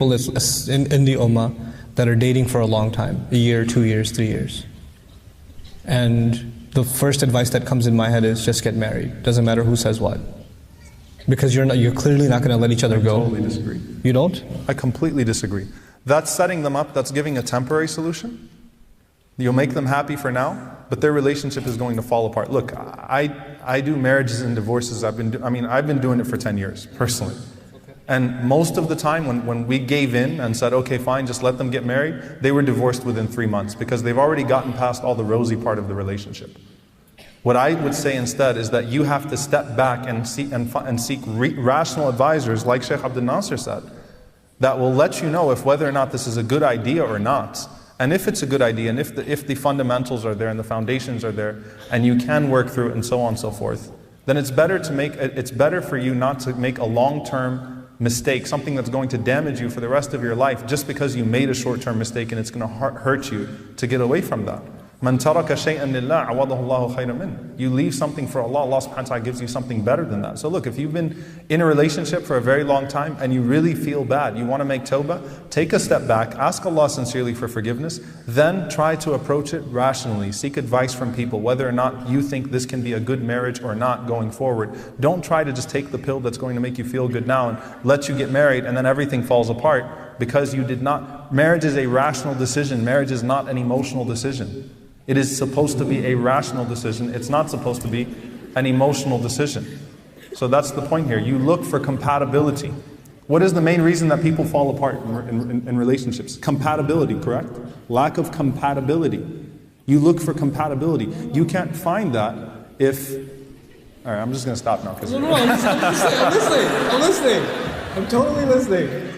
in the Ummah that are dating for a long time, a year, 2 years, 3 years. And the first advice that comes in my head is just get married. Doesn't matter who says what. Because you're clearly not going to let each other go. I totally disagree. You don't? I completely disagree. That's setting them up, that's giving a temporary solution. You'll make them happy for now, but their relationship is going to fall apart. Look, I do marriages and divorces. I've been doing it for 10 years, personally. And most of the time when we gave in and said, okay, fine, just let them get married, they were divorced within 3 months because they've already gotten past all the rosy part of the relationship. What I would say instead is that you have to step back and seek rational advisors, like Sheikh Abdul Nasser said, that will let you know if whether or not this is a good idea or not. And if it's a good idea, and if the fundamentals are there and the foundations are there, and you can work through it and so on and so forth, then it's better for you not to make a long-term mistake, something that's going to damage you for the rest of your life, just because you made a short-term mistake and it's going to hurt you, to get away from that. Man taraka shay'an lillah awadahu Allahu khayran min. You leave something for Allah, Allah subhanahu wa ta'ala gives you something better than that. So look, if you've been in a relationship for a very long time and you really feel bad, you want to make tawbah, take a step back, ask Allah sincerely for forgiveness, then try to approach it rationally. Seek advice from people, whether or not you think this can be a good marriage or not going forward. Don't try to just take the pill that's going to make you feel good now and let you get married and then everything falls apart because you did not. Marriage is a rational decision. Marriage is not an emotional decision. It is supposed to be a rational decision. It's not supposed to be an emotional decision. So that's the point here. You look for compatibility. What is the main reason that people fall apart in relationships? Compatibility, correct? Lack of compatibility. You look for compatibility. You can't find that if... All right, I'm just going to stop now. No, I'm listening. I'm totally listening.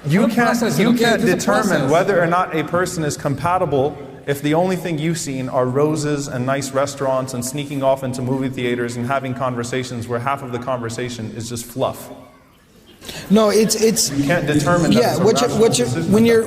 You can't determine whether or not a person is compatible if the only thing you've seen are roses and nice restaurants and sneaking off into movie theaters and having conversations where half of the conversation is just fluff. No, it's you can't determine that. Yeah,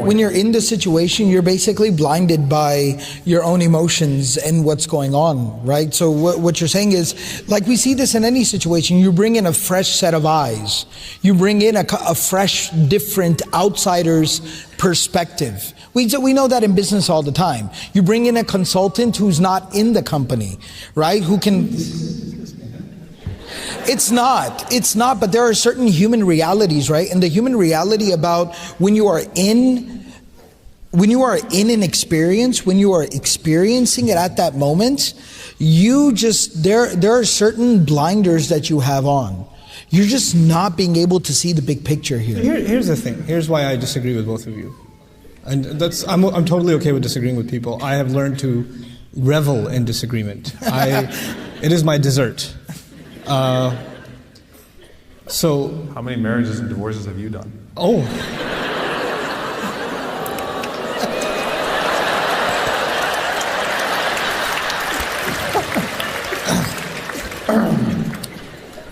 when you're in the situation, you're basically blinded by your own emotions and what's going on, right? So what you're saying is, like we see this in any situation, you bring in a fresh set of eyes. You bring in a fresh, different outsider's perspective. We know that in business all the time. You bring in a consultant who's not in the company, right? Who can... It's not, but there are certain human realities, right? And the human reality about when you are in an experience, when you are experiencing it at that moment, there are certain blinders that you have on. You're just not being able to see the big picture here. Here's the thing. Here's why I disagree with both of you. And I'm totally okay with disagreeing with people. I have learned to revel in disagreement. It is my dessert. So how many marriages and divorces have you done? Oh.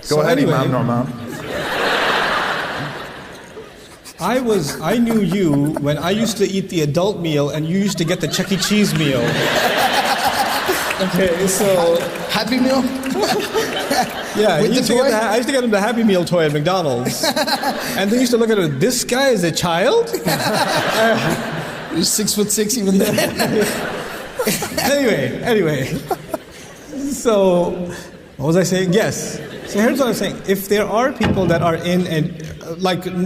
Go ahead, anyway, Imam Norman. I knew you when I used to eat the adult meal and you used to get the Chuck E. Cheese meal. Okay, so... Happy Meal? Yeah, I used to get him the Happy Meal toy at McDonald's. And they used to look at him, this guy is a child? You're 6'6" even then. Anyway. So, what was I saying? Yes. So here's what I'm saying. If there are people that are in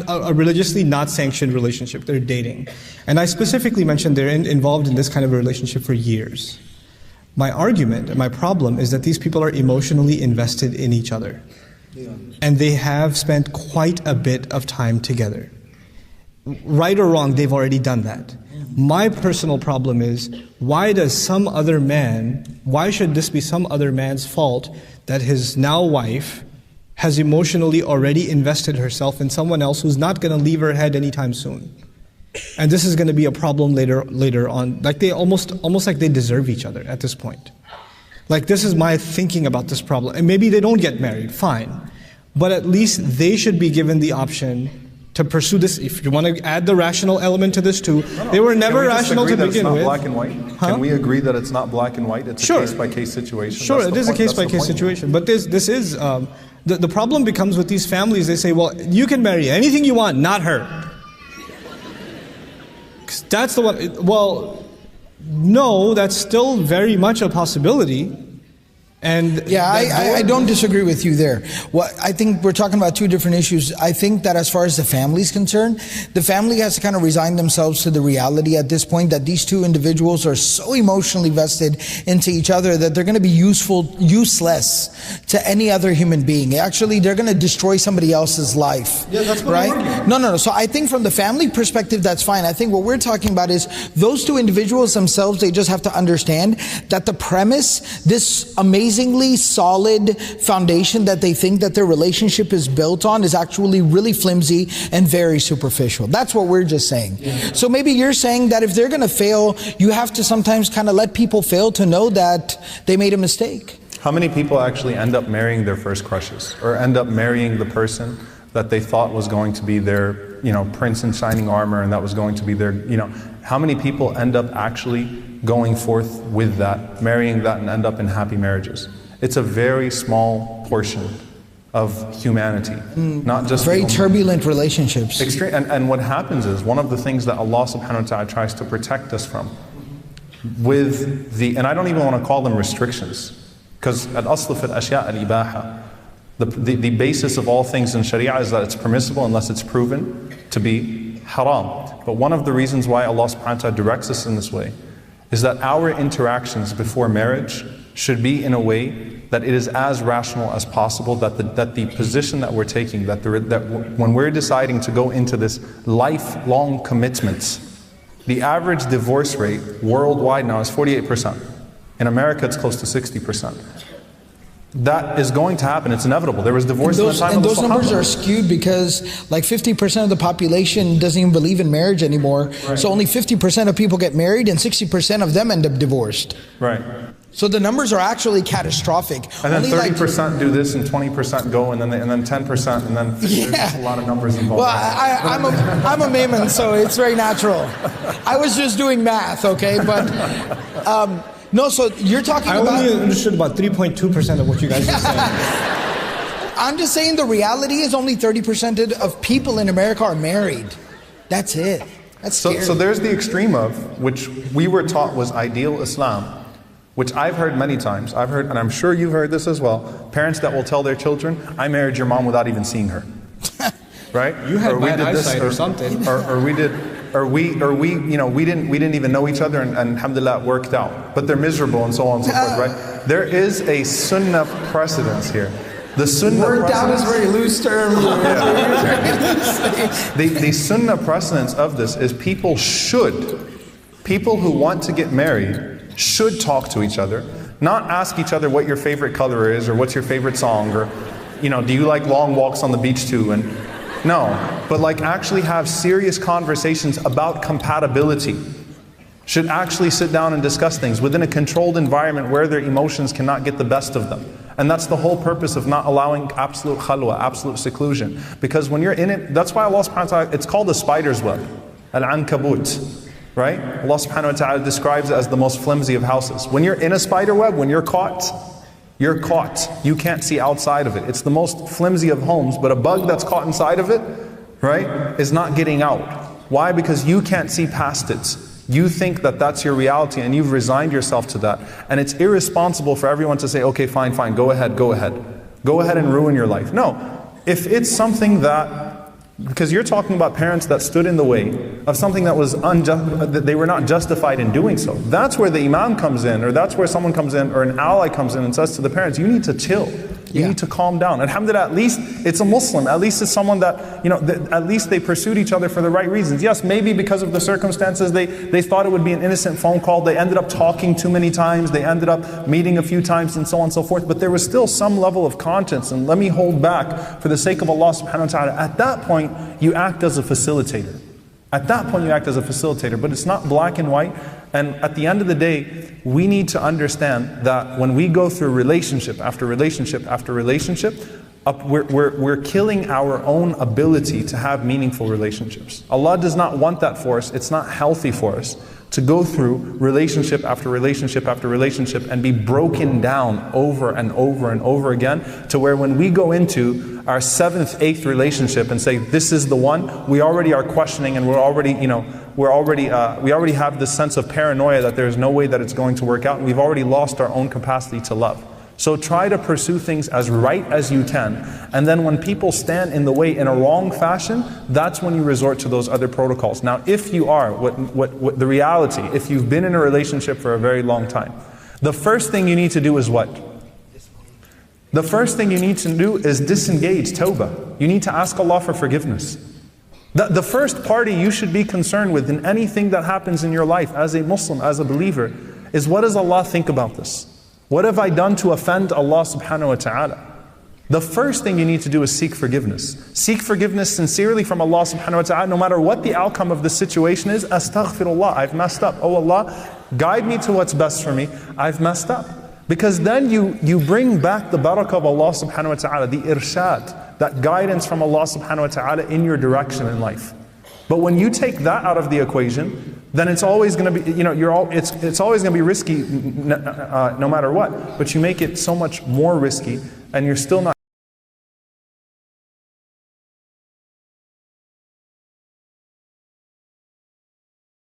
a religiously not sanctioned relationship, they're dating. And I specifically mentioned they're involved in this kind of a relationship for years. My argument and my problem is that these people are emotionally invested in each other. Yeah. And they have spent quite a bit of time together. Right or wrong, they've already done that. My personal problem is, why should this be some other man's fault that his now wife has emotionally already invested herself in someone else who's not going to leave her head anytime soon? And this is going to be a problem later on. Like they almost like they deserve each other at this point. Like this is my thinking about this problem. And maybe they don't get married, fine. But at least they should be given the option to pursue this. If you want to add the rational element to this too, they were never rational to begin with. It's not black and white? Huh? Can we agree that it's not black and white? It's a case-by-case situation. Sure, it is a case-by-case situation. But this is The problem becomes with these families, they say, well, you can marry anything you want, not her. 'Cause that's the one. Well, no, that's still very much a possibility. And yeah, I don't disagree with you there. I think we're talking about two different issues. I think that as far as the family is concerned, the family has to kind of resign themselves to the reality at this point that these two individuals are so emotionally vested into each other that they're going to be useless to any other human being. Actually, they're going to destroy somebody else's life. Yeah, that's what right? I'm arguing. No. So I think from the family perspective, that's fine. I think what we're talking about is those two individuals themselves, they just have to understand that the premise, this amazingly solid foundation that they think that their relationship is built on is actually really flimsy and very superficial. That's what we're just saying. Yeah. So maybe you're saying that if they're going to fail, you have to sometimes kind of let people fail to know that they made a mistake. How many people actually end up marrying their first crushes, or end up marrying the person that they thought was going to be their, prince in shining armor, and that was going to be their, how many people end up actually going forth with that, marrying that, and end up in happy marriages? It's a very small portion of humanity, not just very turbulent relationships. Extreme, and what happens is, one of the things that Allah subhanahu wa ta'ala tries to protect us from, with the, and I don't even want to call them restrictions, because al-asl fi al-ashya' al-ibaha, the basis of all things in Sharia is that it's permissible unless it's proven to be haram. But one of the reasons why Allah subhanahu wa ta'ala directs us in this way is that our interactions before marriage should be in a way that it is as rational as possible, that the position that we're taking, that when we're deciding to go into this lifelong commitment, the average divorce rate worldwide now is 48%. In America, it's close to 60%. That is going to happen. It's inevitable. There was divorce in the time of the Sahaba. And those numbers are skewed because like 50% of the population doesn't even believe in marriage anymore. Right. So only 50% of people get married and 60% of them end up divorced. Right. So the numbers are actually catastrophic. And then 30% do this, and 20% go, and then 10%, and then there's just a lot of numbers involved. Well, I'm a Mayman, so it's very natural. I was just doing math, okay? But no, so you're talking about... I only understood about 3.2% of what you guys were saying. I'm just saying the reality is only 30% of people in America are married. That's it. That's scary. So there's the extreme of, which we were taught was ideal Islam, which I've heard many times. I've heard, and I'm sure you've heard this as well, parents that will tell their children, I married your mom without even seeing her. Right? You had bad eyesight or something. Or we didn't even know each other, and alhamdulillah, it worked out. But they're miserable and so on and so forth, right? There is a sunnah precedence here. The sunnah worked out is a very loose term. The sunnah precedence of this is people who want to get married should talk to each other, not ask each other what your favorite color is, or what's your favorite song, or do you like long walks on the beach too, and no, but like actually have serious conversations about compatibility. Should actually sit down and discuss things within a controlled environment where their emotions cannot get the best of them. And that's the whole purpose of not allowing absolute khalwa, absolute seclusion. Because when you're in it, that's why Allah subhanahu wa ta'ala, it's called the spider's web, al-ankabut. Right? Allah subhanahu wa ta'ala describes it as the most flimsy of houses. When you're in a spider web, when you're caught. You can't see outside of it. It's the most flimsy of homes, but a bug that's caught inside of it, right, is not getting out. Why? Because you can't see past it. You think that that's your reality, and you've resigned yourself to that. And it's irresponsible for everyone to say, okay, fine, go ahead. Go ahead and ruin your life. No. If it's something that, because you're talking about parents that stood in the way of something that was that they were not justified in doing so. That's where the imam comes in, or that's where someone comes in, or an ally comes in and says to the parents, you need to chill. You need to calm down. Alhamdulillah, at least it's a Muslim. At least it's someone that, at least they pursued each other for the right reasons. Yes, maybe because of the circumstances, they thought it would be an innocent phone call. They ended up talking too many times. They ended up meeting a few times and so on and so forth. But there was still some level of conscience. And let me hold back for the sake of Allah subhanahu wa ta'ala. At that point, you act as a facilitator. At that point, you act as a facilitator. But it's not black and white. And at the end of the day, we need to understand that when we go through relationship after relationship after relationship, we're killing our own ability to have meaningful relationships. Allah does not want that for us. It's not healthy for us to go through relationship after relationship after relationship and be broken down over and over and over again, to where when we go into our 7th, 8th relationship and say, this is the one, we already are questioning, and we already have this sense of paranoia that there's no way that it's going to work out, and we've already lost our own capacity to love. So try to pursue things as right as you can, and then when people stand in the way in a wrong fashion, that's when you resort to those other protocols. Now, if you are, what the reality, if you've been in a relationship for a very long time, the first thing you need to do is what? The first thing you need to do is disengage, tawbah. You need to ask Allah for forgiveness. The first party you should be concerned with in anything that happens in your life as a Muslim, as a believer, is what does Allah think about this? What have I done to offend Allah subhanahu wa ta'ala? The first thing you need to do is seek forgiveness. Seek forgiveness sincerely from Allah subhanahu wa ta'ala, no matter what the outcome of the situation is. Astaghfirullah, I've messed up. Oh Allah, guide me to what's best for me. I've messed up. Because then you bring back the barakah of Allah subhanahu wa ta'ala, the irshad, that guidance from Allah subhanahu wa ta'ala in your direction in life. But when you take that out of the equation, then it's always going to be, it's always going to be risky no matter what. But you make it so much more risky, and you're still not